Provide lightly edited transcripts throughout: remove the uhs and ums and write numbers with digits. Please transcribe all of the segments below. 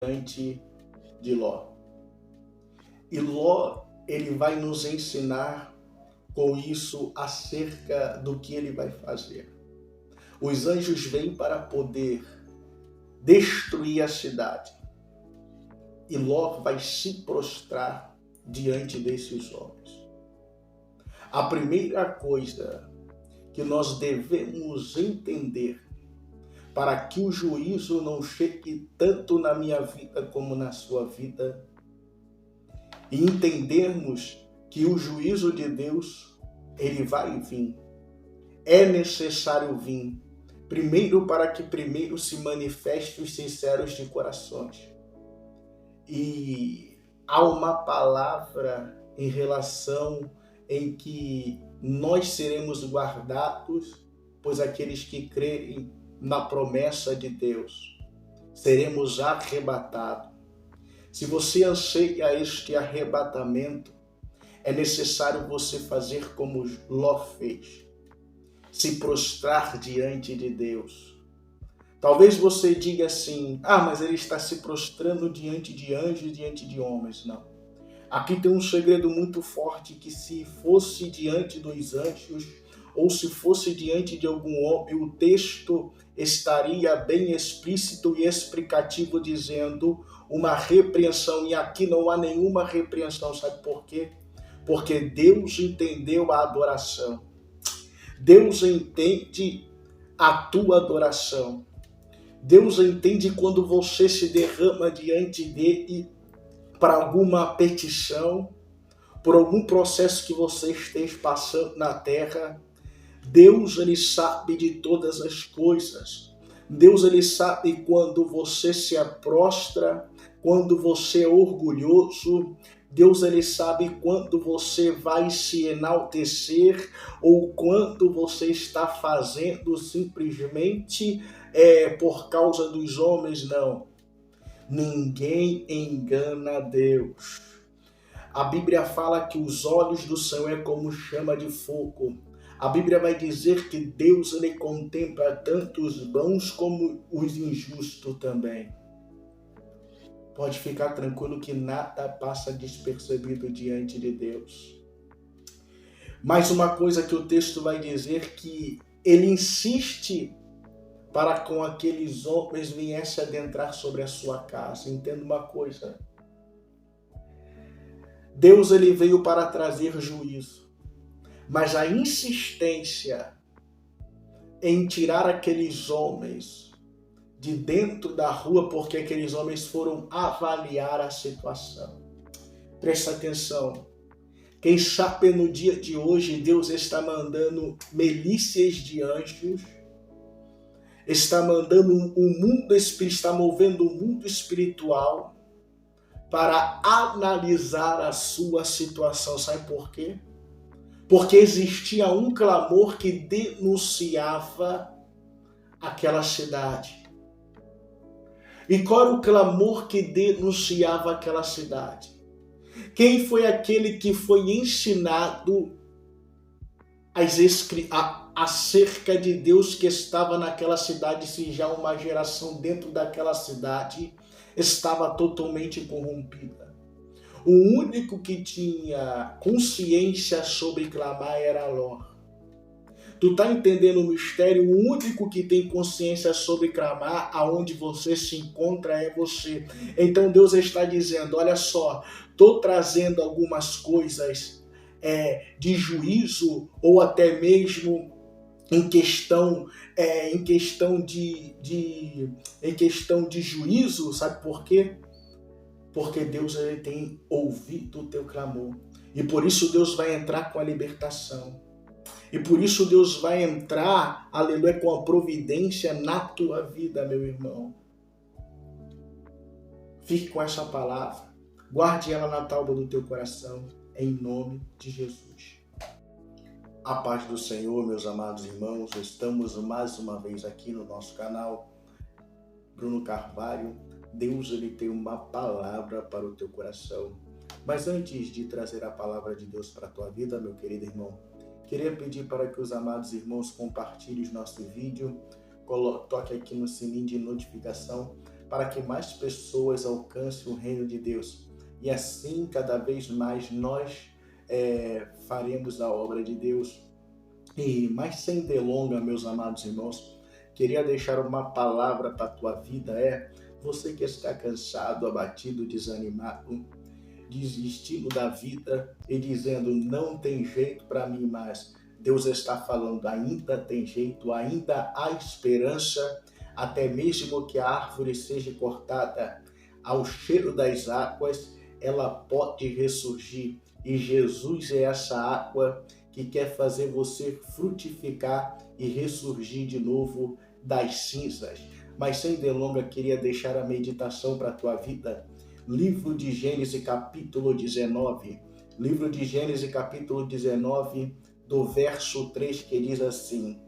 diante de Ló. E Ló, ele vai nos ensinar com isso acerca do que ele vai fazer. Os anjos vêm para poder destruir a cidade. E Ló vai se prostrar diante desses homens. A primeira coisa que nós devemos entender para que o juízo não chegue tanto na minha vida como na sua vida, e entendermos que o juízo de Deus, ele vai vir. É necessário vir. Primeiro, para que primeiro se manifeste os sinceros de corações. E há uma palavra em relação em que nós seremos guardados, pois aqueles que creem na promessa de Deus, seremos arrebatados. Se você anseia este arrebatamento, é necessário você fazer como Ló fez, se prostrar diante de Deus. Talvez você diga assim, mas ele está se prostrando diante de anjos, diante de homens. Não. Aqui tem um segredo muito forte, que se fosse diante dos anjos, ou se fosse diante de algum homem, o texto estaria bem explícito e explicativo, dizendo uma repreensão, e aqui não há nenhuma repreensão. Sabe por quê? Porque Deus entendeu a adoração. Deus entende a tua adoração. Deus entende quando você se derrama diante dele para alguma petição, por algum processo que você esteja passando na terra. Deus, ele sabe de todas as coisas. Deus, ele sabe quando você se prostra, quando você é orgulhoso. Deus, ele sabe quando você vai se enaltecer ou quando você está fazendo simplesmente por causa dos homens. Não. Ninguém engana Deus. A Bíblia fala que os olhos do Senhor é como chama de fogo. A Bíblia vai dizer que Deus, ele contempla tanto os bons como os injustos também. Pode ficar tranquilo que nada passa despercebido diante de Deus. Mas uma coisa que o texto vai dizer, que ele insiste para com aqueles homens viessem adentrar sobre a sua casa. Entenda uma coisa. Deus, ele veio para trazer juízo. Mas a insistência em tirar aqueles homens de dentro da rua, porque aqueles homens foram avaliar a situação. Presta atenção. Quem sabe no dia de hoje Deus está mandando milícias de anjos, está mandando o mundo espiritual, está movendo o mundo espiritual para analisar a sua situação. Sabe por quê? Porque existia um clamor que denunciava aquela cidade. E qual era o clamor que denunciava aquela cidade? Quem foi aquele que foi ensinado acerca de Deus que estava naquela cidade, se já uma geração dentro daquela cidade estava totalmente corrompida? O único que tinha consciência sobre clamar era Ló. Tu tá entendendo o mistério? O único que tem consciência sobre clamar, aonde você se encontra, é você. Então Deus está dizendo, olha só, tô trazendo algumas coisas de juízo, ou até mesmo em questão de juízo. Sabe por quê? Porque Deus, ele tem ouvido o teu clamor. E por isso Deus vai entrar com a libertação. E por isso Deus vai entrar, aleluia, com a providência na tua vida, meu irmão. Fique com essa palavra. Guarde ela na tábua do teu coração, em nome de Jesus. A paz do Senhor, meus amados irmãos. Estamos mais uma vez aqui no nosso canal Bruno Carvalho. Deus, ele tem uma palavra para o teu coração. Mas antes de trazer a palavra de Deus para a tua vida, meu querido irmão, queria pedir para que os amados irmãos compartilhem o nosso vídeo, toque aqui no sininho de notificação, para que mais pessoas alcancem o reino de Deus. E assim, cada vez mais, nós faremos a obra de Deus. Mas sem delonga, meus amados irmãos, queria deixar uma palavra para a tua vida. Você que está cansado, abatido, desanimado, desistindo da vida e dizendo, não tem jeito para mim mais. Deus está falando, ainda tem jeito, ainda há esperança, até mesmo que a árvore seja cortada ao cheiro das águas, ela pode ressurgir. E Jesus é essa água que quer fazer você frutificar e ressurgir de novo das cinzas. Mas sem delonga, queria deixar a meditação para a tua vida. Livro de Gênesis, capítulo 19. Livro de Gênesis, capítulo 19, do verso 3, que diz assim: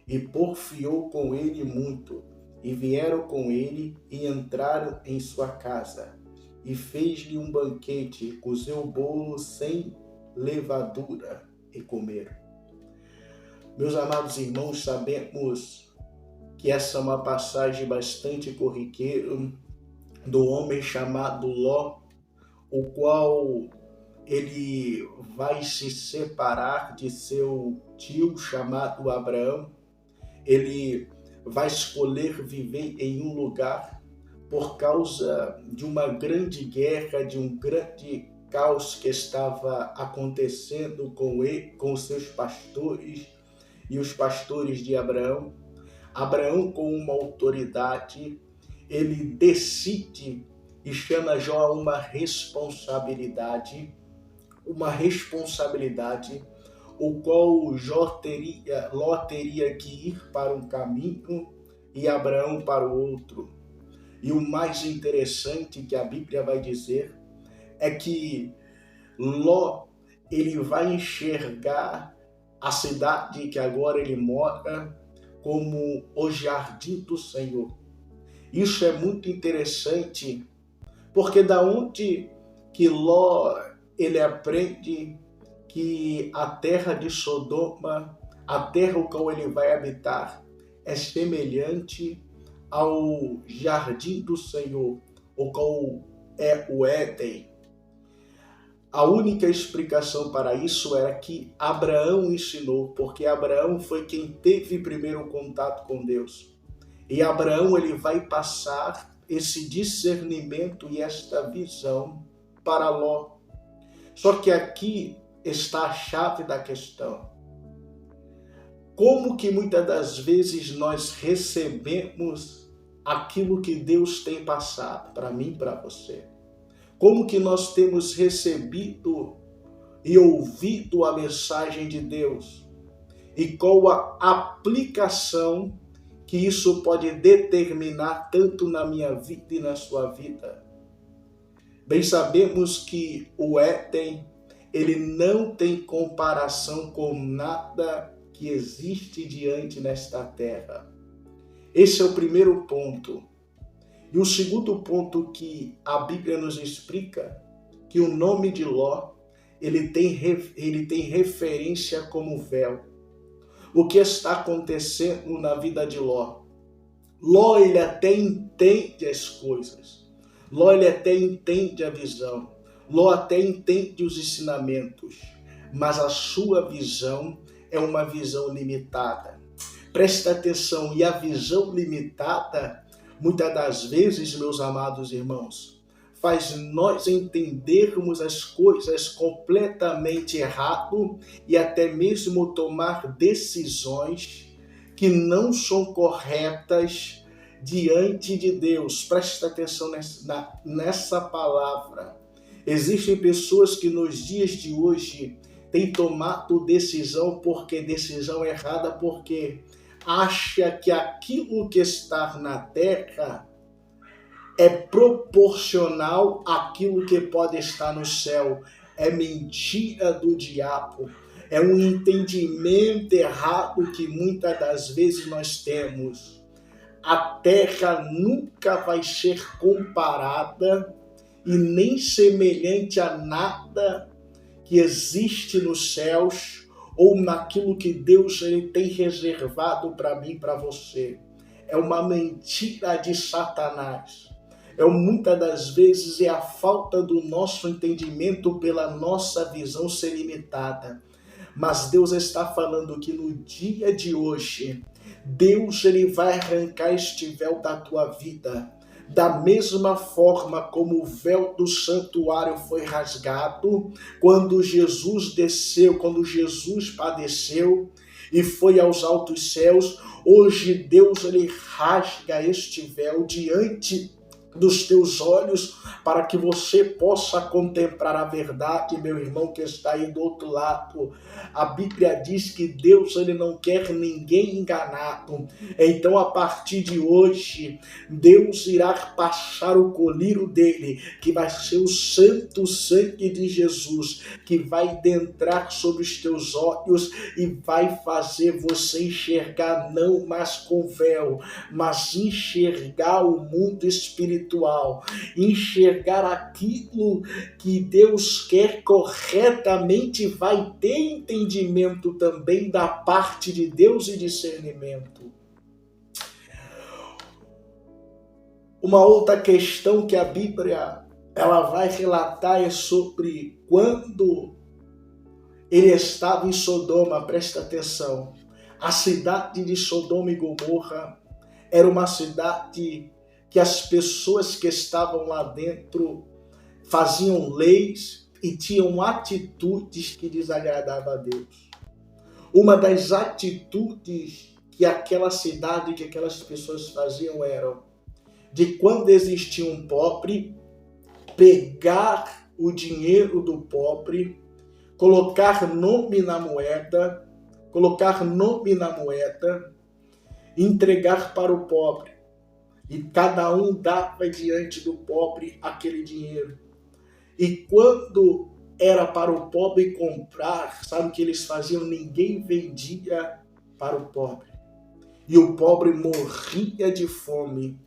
E porfiou com ele muito, e vieram com ele, e entraram em sua casa. E fez-lhe um banquete, cozeu bolo sem levadura, e comeram. Meus amados irmãos, sabemos que essa é uma passagem bastante corriqueira do homem chamado Ló, o qual ele vai se separar de seu tio chamado Abraão. Ele vai escolher viver em um lugar por causa de uma grande guerra, de um grande caos que estava acontecendo com ele, com seus pastores e os pastores de Abraão. Abraão, com uma autoridade, ele decide e chama Jó a uma responsabilidade, o qual Ló teria que ir para um caminho e Abraão para o outro. E o mais interessante que a Bíblia vai dizer é que Ló, ele vai enxergar a cidade que agora ele mora como o jardim do Senhor. Isso é muito interessante, porque da onde que Ló ele aprende que a terra de Sodoma, a terra o qual ele vai habitar, é semelhante ao jardim do Senhor, o qual é o Éden. A única explicação para isso era que Abraão ensinou, porque Abraão foi quem teve primeiro contato com Deus. E Abraão ele vai passar esse discernimento e esta visão para Ló. Só que aqui está a chave da questão. Como que muitas das vezes nós recebemos aquilo que Deus tem passado para mim e para você? Como que nós temos recebido e ouvido a mensagem de Deus? E qual a aplicação que isso pode determinar tanto na minha vida e na sua vida? Bem sabemos que o Éden, ele não tem comparação com nada que existe diante nesta terra. Esse é o primeiro ponto. E o segundo ponto que a Bíblia nos explica, que o nome de Ló, ele tem referência como véu. O que está acontecendo na vida de Ló? Ló, ele até entende as coisas. Ló, ele até entende a visão. Ló até entende os ensinamentos. Mas a sua visão é uma visão limitada. Presta atenção, e a visão limitada, muitas das vezes, meus amados irmãos, faz nós entendermos as coisas completamente errado e até mesmo tomar decisões que não são corretas diante de Deus. Presta atenção nessa palavra. Existem pessoas que nos dias de hoje têm tomado decisão errada, porque acha que aquilo que está na terra é proporcional àquilo que pode estar no céu. É mentira do diabo. É um entendimento errado que muitas das vezes nós temos. A terra nunca vai ser comparada e nem semelhante a nada que existe nos céus ou naquilo que Deus ele tem reservado para mim e para você. é uma mentira de Satanás. Muitas das vezes é a falta do nosso entendimento pela nossa visão ser limitada. Mas Deus está falando que no dia de hoje, Deus ele vai arrancar este véu da tua vida. Da mesma forma como o véu do santuário foi rasgado, quando Jesus desceu, quando Jesus padeceu e foi aos altos céus, hoje Deus ele rasga este véu diante dos teus olhos, para que você possa contemplar a verdade, meu irmão que está aí do outro lado. A Bíblia diz que Deus ele não quer ninguém enganado. Então, a partir de hoje, Deus irá passar o colírio dele, que vai ser o santo sangue de Jesus, que vai adentrar sobre os teus olhos e vai fazer você enxergar não mais com véu, mas enxergar o mundo espiritual, enxergar aquilo que Deus quer corretamente, vai ter entendimento também da parte de Deus e discernimento. Uma outra questão que a Bíblia ela vai relatar é sobre quando ele estava em Sodoma. Presta atenção, a cidade de Sodoma e Gomorra era uma cidade que as pessoas que estavam lá dentro faziam leis e tinham atitudes que desagradavam a Deus. Uma das atitudes que aquela cidade, que aquelas pessoas faziam eram de quando existia um pobre, pegar o dinheiro do pobre, colocar nome na moeda, entregar para o pobre. E cada um dava diante do pobre aquele dinheiro. E quando era para o pobre comprar, sabe o que eles faziam? Ninguém vendia para o pobre. E o pobre morria de fome.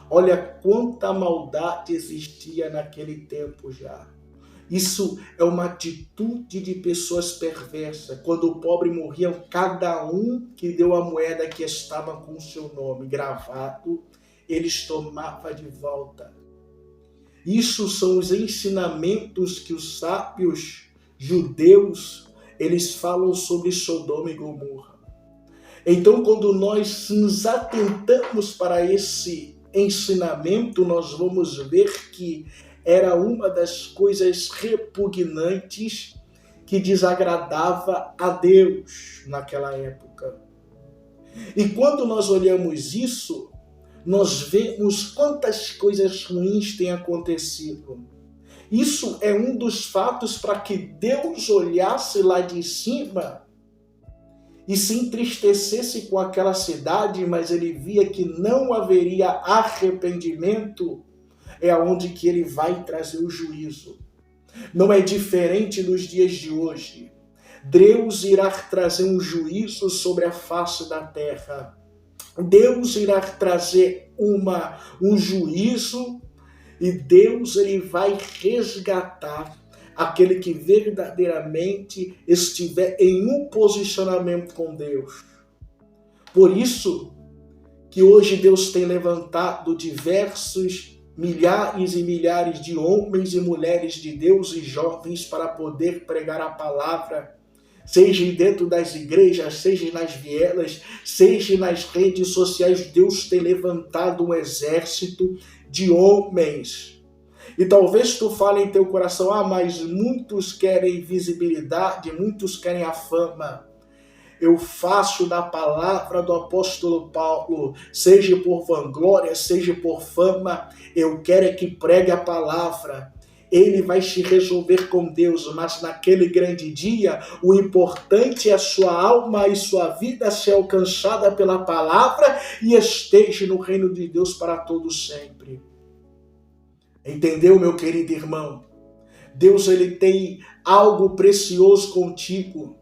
Olha quanta maldade existia naquele tempo já. Isso é uma atitude de pessoas perversas. Quando o pobre morria, cada um que deu a moeda que estava com o seu nome gravado, eles tomavam de volta. Isso são os ensinamentos que os sábios judeus, eles falam sobre Sodoma e Gomorra. Então, quando nós nos atentamos para esse ensinamento, nós vamos ver que era uma das coisas repugnantes que desagradava a Deus naquela época. E quando nós olhamos isso, nós vemos quantas coisas ruins têm acontecido. Isso é um dos fatos para que Deus olhasse lá de cima e se entristecesse com aquela cidade, mas ele via que não haveria arrependimento, é aonde que ele vai trazer o juízo. Não é diferente nos dias de hoje. Deus irá trazer um juízo sobre a face da terra. Deus irá trazer um juízo e Deus ele vai resgatar aquele que verdadeiramente estiver em um posicionamento com Deus. Por isso que hoje Deus tem levantado diversos milhares e milhares de homens e mulheres de Deus e jovens para poder pregar a palavra, seja dentro das igrejas, seja nas vielas, seja nas redes sociais. Deus tem levantado um exército de homens. E talvez tu fale em teu coração, mas muitos querem visibilidade, muitos querem a fama. Eu faço da palavra do apóstolo Paulo, seja por vanglória, seja por fama, eu quero é que pregue a palavra. Ele vai se resolver com Deus, mas naquele grande dia, o importante é a sua alma e sua vida ser alcançada pela palavra e esteja no reino de Deus para todo sempre. Entendeu, meu querido irmão? Deus ele tem algo precioso contigo.